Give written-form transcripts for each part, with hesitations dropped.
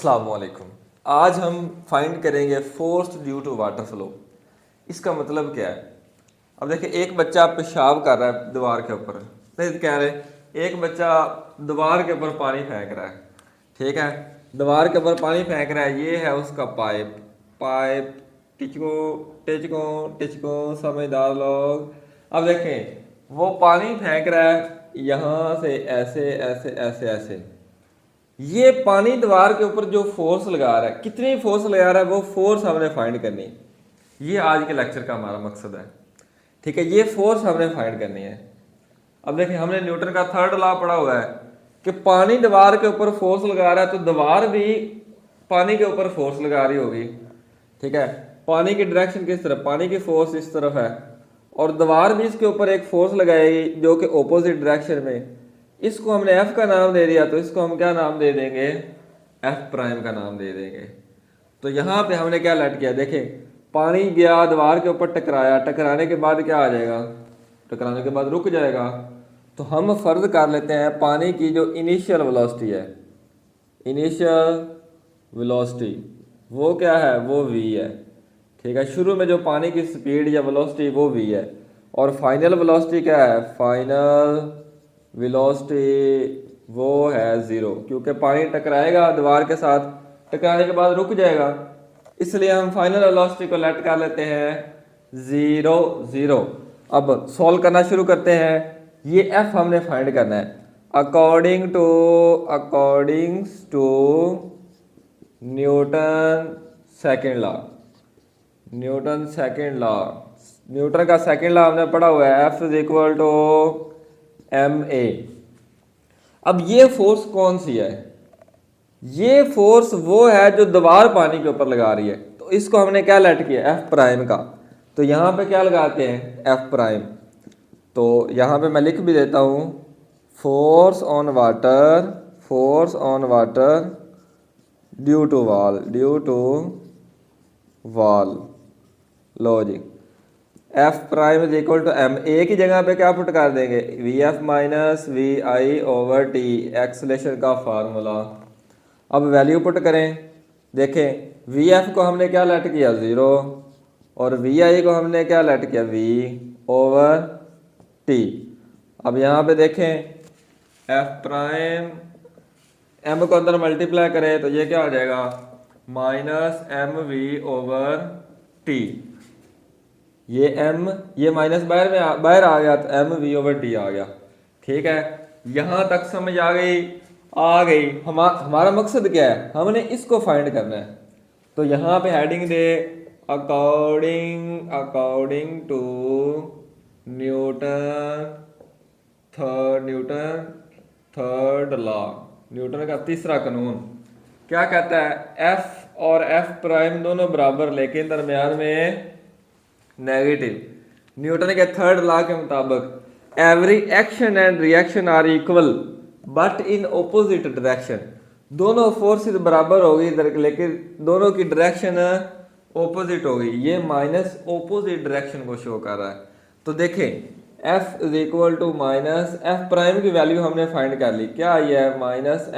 अस्सलाम वालेकुम। आज हम फाइंड करेंगे force due to water flow. इसका मतलब क्या है? अब देखिए, एक बच्चा पेशाब कर रहा है दीवार के ऊपर, नहीं कह रहे एक बच्चा दीवार के ऊपर पानी फेंक रहा है। ठीक है, दीवार के ऊपर पानी फेंक रहा है, ये है उसका पाइप। पाइप टिचको टिचको टिचको, समझदार लोग। अब देखें, वो पानी फेंक रहा है यहाँ से ऐसे ऐसे ऐसे ऐसे। ये पानी दीवार के ऊपर जो फोर्स लगा रहा है, कितनी फोर्स लगा रहा है, वो फोर्स हमने फाइंड करनी है। ये आज के लेक्चर का हमारा मकसद है। ठीक है, ये फोर्स हमने फाइंड करनी है। अब देखिए, हमने न्यूटन का थर्ड लॉ पढ़ा हुआ है कि पानी दीवार के ऊपर फोर्स लगा रहा है तो दीवार भी पानी के ऊपर फोर्स लगा रही होगी। ठीक है, पानी की डायरेक्शन किस तरफ, पानी की फोर्स इस तरफ है और दीवार भी इसके ऊपर एक फोर्स लगाएगी जो कि ऑपोजिट डायरेक्शन में। इसको हमने एफ का नाम दे दिया, तो इसको हम क्या नाम दे देंगे, एफ प्राइम का नाम दे देंगे। तो यहाँ पे हमने क्या लेट किया, देखें पानी गया दीवार के ऊपर टकराया, टकराने के बाद क्या आ जाएगा, टकराने के बाद रुक जाएगा। तो हम फर्ज कर लेते हैं पानी की जो इनिशियल वेलोसिटी है, इनिशियल वेलोसिटी वो क्या है, वो v है। ठीक है, शुरू में जो पानी की स्पीड या वेलोसिटी वो v है और फाइनल वेलोसिटी क्या है, फाइनल वेलोसिटी वो है 0, क्योंकि पानी टकराएगा दीवार के साथ, टकराने के बाद रुक जाएगा, इसलिए हम फाइनल वेलोसिटी को लेट कर लेते हैं 0 0। अब सॉल्व करना शुरू करते हैं। ये f हमने फाइंड करना है according to Newton second law. Newton second law, Newton का सेकेंड लॉ हमने पढ़ा हुआ है, F is equal to ma। अब ये फोर्स कौन सी है, ये फोर्स वो है जो दीवार पानी के ऊपर लगा रही है। तो इसको हमने क्या लेट किया, एफ प्राइम का। तो यहाँ पे क्या लगाते हैं, एफ प्राइम। तो यहाँ पे मैं लिख भी देता हूँ, force on water, force on water due to wall, due to wall. लो जी, F prime is equal to m, a की जगह पे क्या पुट कर देंगे, v f minus v i over t, acceleration का फार्मूला। अब वैल्यू पुट करें, देखें वी एफ को हमने क्या लेट किया 0 और वी आई को हमने क्या लेट किया v ओवर टी। अब यहाँ पे देखें एफ प्राइम एम को अंदर मल्टीप्लाई करें तो ये क्या हो जाएगा, minus m v over t. ये m, ये माइनस बाहर आ गया तो एम वी ओवर टी आ गया। ठीक है, यहाँ तक समझ आ गई। हमारा मकसद क्या है, हमने इसको फाइंड करना है। तो यहाँ पे हेडिंग दे according to Newton third law, Newton का तीसरा कानून क्या कहता है, f और f प्राइम दोनों बराबर लेकिन दरमियान में नेगेटिव। न्यूटन के थर्ड लॉ के मुताबिक every action and reaction are equal but in opposite direction. दोनों फोर्सेस बराबर होगी लेकिन दोनों की डायरेक्शन ऑपोजिट होगी। ये माइनस ऑपोजिट डायरेक्शन को शो कर रहा है। तो देखें f is equal to minus f prime की वैल्यू हमने फाइंड कर ली, क्या आई है, minus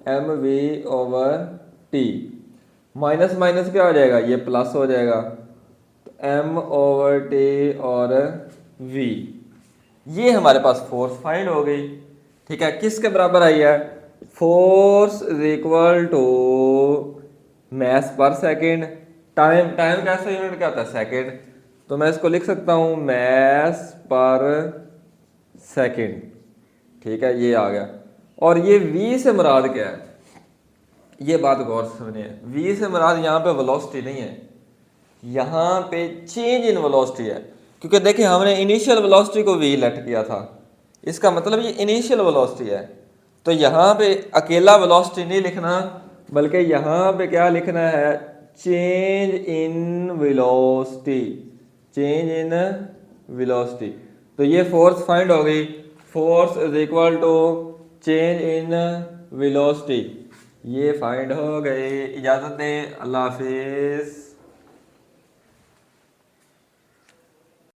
m v over t. Minus minus क्या हो जाएगा, ये प्लस हो जाएगा, एम ओवर टी और v। ये हमारे पास फोर्स फाइंड हो गई। ठीक है, किसके बराबर आई है, force is equal to mass per second. Time कैसा यूनिट क्या होता है, सेकेंड। तो मैं इसको लिख सकता हूँ मैस पर सेकेंड। ठीक है, ये आ गया। और ये v से मुराद क्या है, ये बात गौर से सुनिए। v से मुराद यहाँ पे वेलोसिटी नहीं है, यहाँ पे चेंज इन वेलोसिटी है। क्योंकि देखिए हमने इनिशियल वेलोसिटी को v लेट किया था, इसका मतलब ये इनिशियल वेलोसिटी है। तो यहाँ पे अकेला वेलोसिटी नहीं लिखना, बल्कि यहाँ पे क्या लिखना है, change in velocity, change in velocity. तो ये फोर्स फाइंड हो गई, force is equal to change in velocity. ये फाइंड हो गई। इजाज़त दें, अल्लाह हाफिज़।